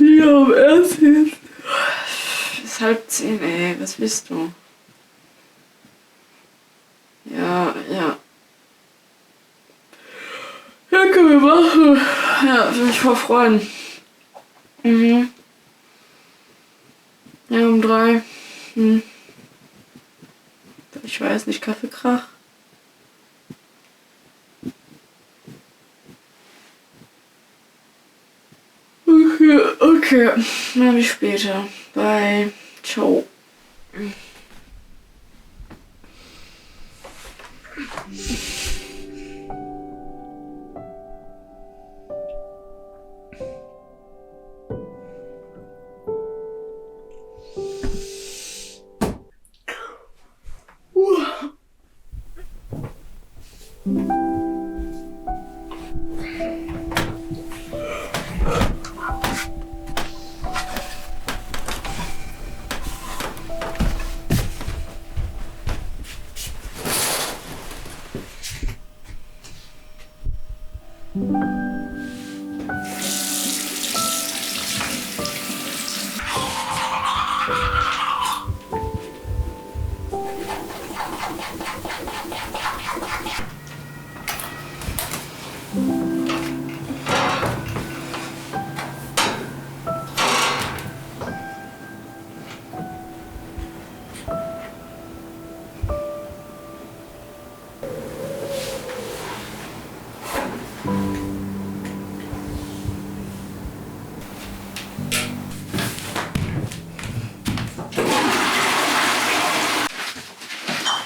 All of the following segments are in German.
Ja, am ersten. Ist 9:30, ey. Was willst du? Ja. Ja, können wir machen. Ja, würde mich voll freuen. Ja, um 3. Ich weiß nicht, Kaffeekrach. Okay. Na, bis später. Bye. Ciao.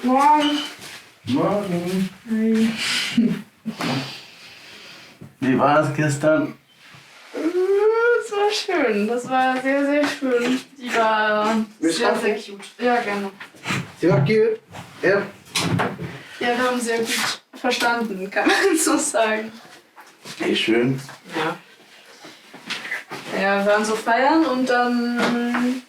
Morgen. Morgen. Hi. Wie war es gestern? Das war schön. Das war sehr, sehr schön. Die war sehr, sehr cute. Ja, gerne. Sie war cute? Ja. Ja, wir haben sehr gut verstanden, kann man so sagen. Hey, schön. Ja. Ja, wir waren so feiern und dann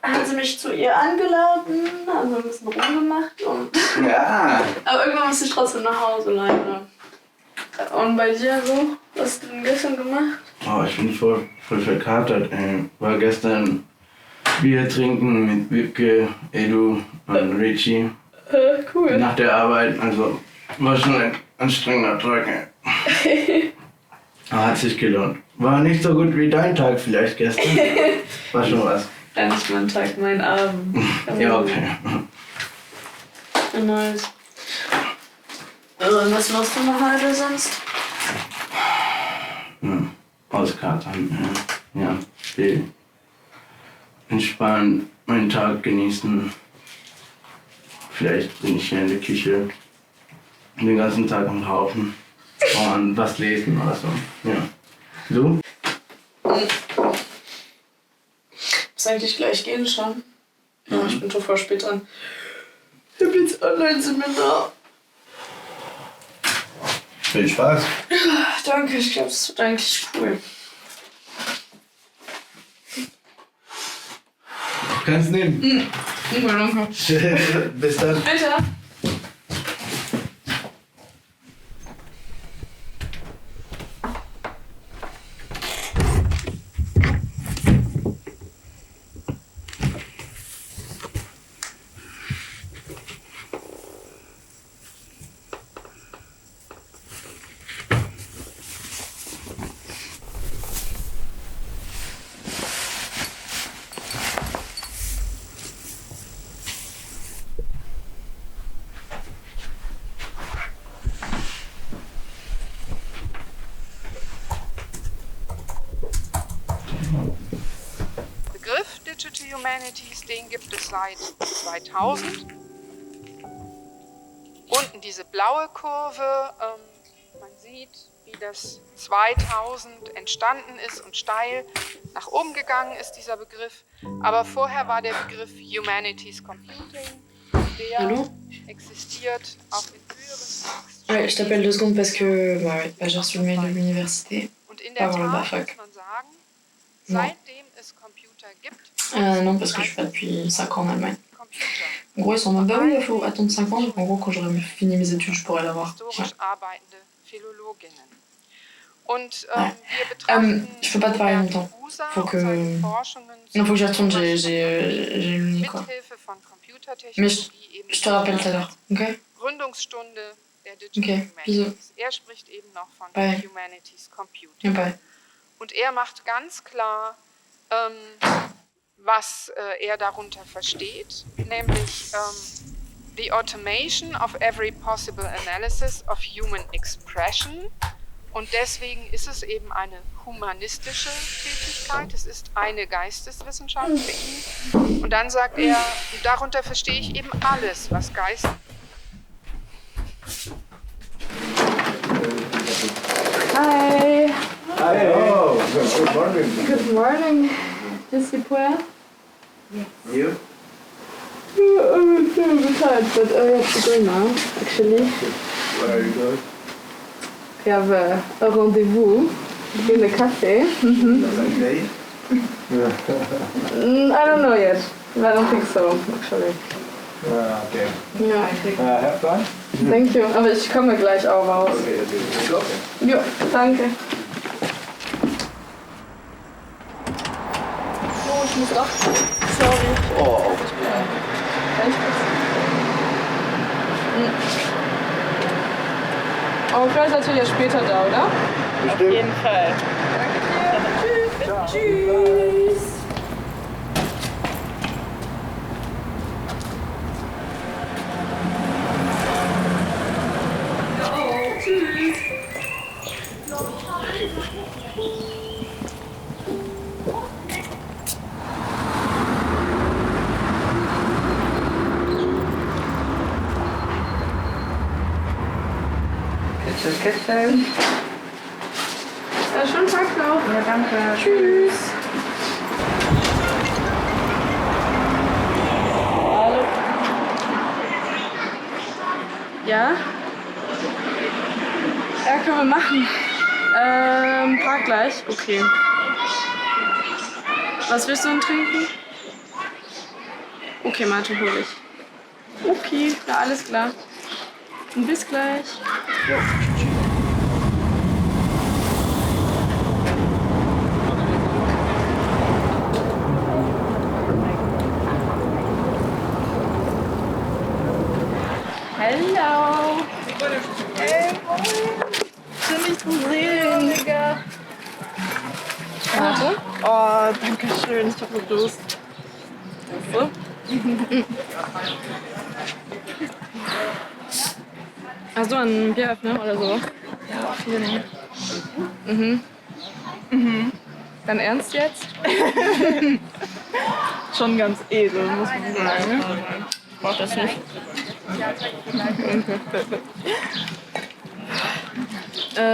hat sie mich zu ihr eingeladen, haben wir ein bisschen rumgemacht und Ja. aber irgendwann musste ich trotzdem nach Hause leider. Und bei dir so? Was hast du denn gestern gemacht? Oh, ich bin voll verkatert. War gestern Bier trinken mit Wiebke, Edu und Richie. Cool. Nach der Arbeit, also war schon ein anstrengender Tag. Aber hat sich gelohnt. War nicht so gut wie dein Tag vielleicht gestern. War schon was. Ja, nicht mein Tag, mein Abend. Ja, okay. Nice. Und was machst du noch heute sonst? Auskatern. Ja, viel entspannen, meinen Tag genießen. Vielleicht bin ich hier in der Küche den ganzen Tag am Rauchen und was lesen oder so. Ja. Du? Muss eigentlich gleich gehen schon. Ja, ich bin schon voll spät dran. Ich hab jetzt Online-Seminar. Viel Spaß. Danke, ich glaube, es wird eigentlich cool. Kannst nehmen. Danke. Bis dann. Alter. Begriff Digital Humanities, den gibt es seit 2000. Unten diese blaue Kurve, man sieht, wie das 2000 entstanden ist und steil nach oben gegangen ist, dieser Begriff. Aber vorher war der Begriff Humanities Computing, der existiert auf den höheren Ouais, je t'appelle 2 secondes parce que j'ai reçu le mail de l'université. Und in der Par le Tat BAföG. muss man sagen, Non. seitdem es Computer gibt, Non, parce que je suis pas depuis 5 ans en Allemagne. Computer En gros, ils sont en mode, bah oui, il faut attendre 5 ans, donc en gros, quand j'aurai fini mes études, je pourrai l'avoir. Ouais. historisch arbeitende Philologinnen. Und Ouais. wir betrachten Je peux pas te parler longtemps. User Faut und que... seine Forschungen Non, faut que j'y zur retourne, j'ai le nid, quoi. Mithilfe von Mais Computertechnologie eben je te rappelle tout à l'heure, ok? Gründungsstunde der Digital Okay, bisous. Humanities. Er spricht eben noch von Bye. Humanities Computing. Ja, bye. Und er macht ganz klar, was er darunter versteht, nämlich the automation of every possible analysis of human expression. Und deswegen ist es eben eine humanistische Tätigkeit. Es ist eine Geisteswissenschaft für ihn. Und dann sagt er, darunter verstehe ich eben alles, was Geist... Hi. Hello, good morning. Good morning. Is it well? You? I'm so tired, but I have to go now, actually. Where are you going? We have a rendezvous in a cafe. Like day? I don't know yet. I don't think so, actually. Okay. Ja, Have fun? thank you. Aber ich komme gleich auch raus. Okay. Jo, danke. Oh, ich muss doch. Sorry. Oh, Echt? Aber vielleicht seid ihr ja später da, oder? bestimmt. Auf jeden Fall. Danke dir. Tschüss. Tschüss. Kitchen. Schönen Tag noch. Ja, danke. Tschüss. Hallo. Ja? Ja, können wir machen. Park gleich. Okay. Was willst du denn trinken? Okay, Mate, hol ich. Okay, ja, alles klar. Und bis gleich. Jo. Hallo. Hey, moin. Schön, dich zu sehen. Mega. Warte. Oh, danke schön. Ich habe so Durst. So. Hast du einen Bieröffner oder so? Ja, auf jeden Fall. Dein Ernst jetzt? Schon ganz edel, muss man sagen. Ich brauch das nicht.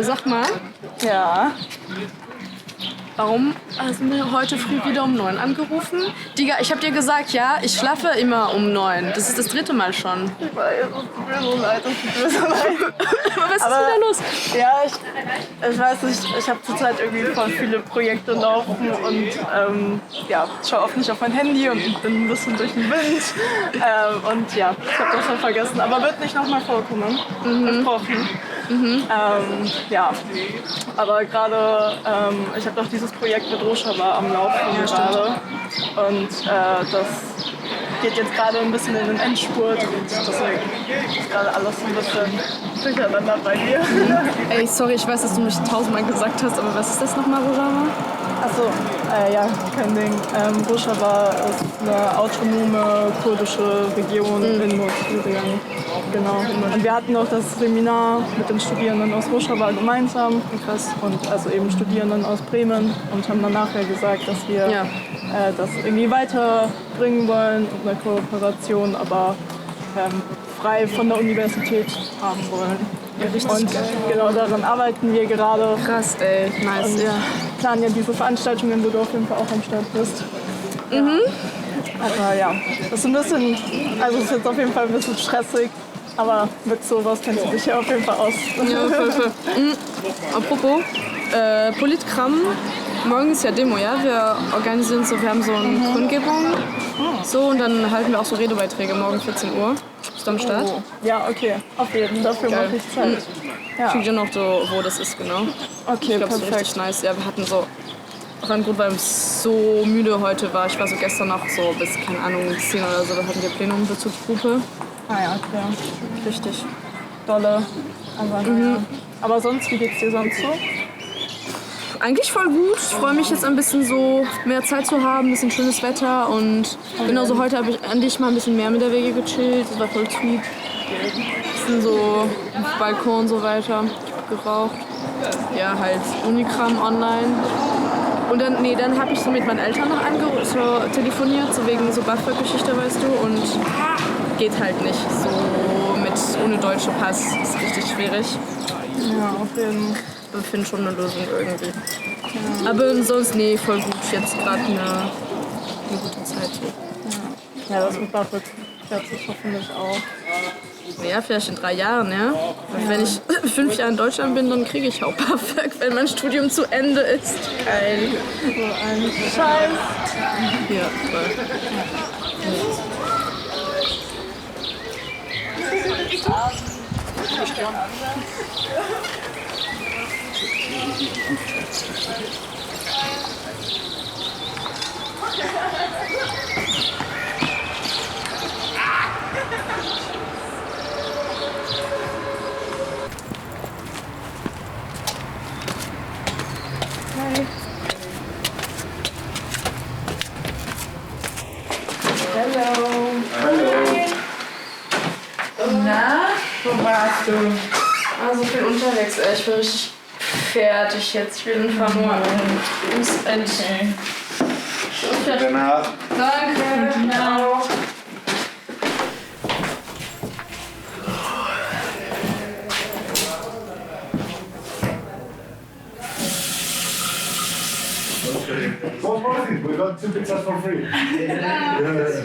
Sag mal, Ja. warum hast du mir heute früh wieder um 9 angerufen? Digga, ich hab dir gesagt, ja, ich schlafe immer um 9. Das ist das 3. Mal schon. Ich weiß, es tut mir so leid, es tut mir so leid. Aber was ist Aber- wieder los? Ja, ich weiß nicht, ich habe zurzeit irgendwie voll viele Projekte laufen und ja, schaue oft nicht auf mein Handy und bin ein bisschen durch den Wind. Und ja, ich habe das halt vergessen, aber wird nicht nochmal vorkommen. Versprochen. Ja, aber gerade, ich habe doch dieses Projekt mit Rojava am Laufen gerade und das geht jetzt gerade ein bisschen in den Endspurt und deswegen ist gerade alles ein bisschen durcheinander bei mir. Ey, sorry, ich weiß, dass du mich 1000-mal gesagt hast, aber was ist das nochmal, Rojava? Achso, ja, kein Ding. Rojava ist eine autonome kurdische Region in Nordsyrien. Genau. Und wir hatten auch das Seminar mit den Studierenden aus Rojava gemeinsam. Krass. Und also eben Studierenden aus Bremen und haben dann nachher gesagt, dass wir Ja. das irgendwie weiterbringen wollen und eine Kooperation, aber frei von der Universität haben wollen. Ja, richtig Und geil. genau daran arbeiten wir gerade. Krass, ey, nice, Und ja. planen ja diese Veranstaltungen, wo du auf jeden Fall auch am Start bist. Aber ja, das ist ein bisschen, also es ist jetzt auf jeden Fall ein bisschen stressig, Aber mit sowas kennst du dich ja auf jeden Fall aus. Ja, voll. Apropos, Politgramm, morgen ist ja Demo, ja? Wir organisieren so, wir haben so eine Kundgebung. So, und dann halten wir auch so Redebeiträge morgen 14 Uhr. Bist du am Start? Oh. Ja, okay. Auf jeden Fall. Dafür Geil. mache ich Zeit. Ja. Schick dir noch so, wo das ist, genau. Okay, Ich glaube, es ist perfekt. richtig nice. Ja, wir hatten so, auch ein Grund, weil ich so müde heute war. Ich war so gestern noch so bis, keine Ahnung, 10 oder so, da hatten wir Plenumbezugsgruppe. Ah ja, okay. Richtig. Dolle. Aber, naja. Aber sonst, wie geht's dir sonst so? Eigentlich voll gut. Ich freue mich jetzt ein bisschen so mehr Zeit zu haben, ein bisschen schönes Wetter und genauso heute habe ich endlich mal ein bisschen mehr mit der Wege gechillt. Das war voll sweet. Bisschen so auf Balkon und so weiter. Ich hab geraucht. Ja, halt Unikram online. Und dann habe ich so mit meinen Eltern noch so telefoniert, so wegen so BAföG-Geschichte, weißt du. Und geht halt nicht so ohne deutsche Pass. Ist richtig schwierig. Ja, auf jeden Fall. Wir finden schon eine Lösung irgendwie. Ja. Aber sonst, nee, voll gut. Jetzt gerade eine gute Zeit. So. Ja, das mit BAföG fährt sich hoffentlich auch. Ja, vielleicht in 3 Jahren, ja. Wenn ich 5 Jahre in Deutschland bin, dann kriege ich auch BAföG, wenn mein Studium zu Ende ist. Geil. So ein Scheiß. Ja, voll. Na, wo warst du? Also viel unterwegs, ey. Ich bin richtig fertig jetzt. Ich will einfach nur ins Bett. Gute Nacht. Danke. Genau. What was it? We got 2 pizzas for free. Yes.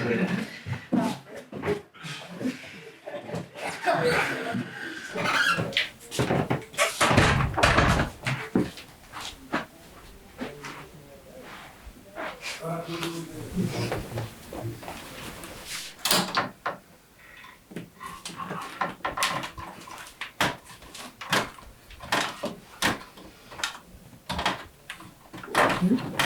Mhm.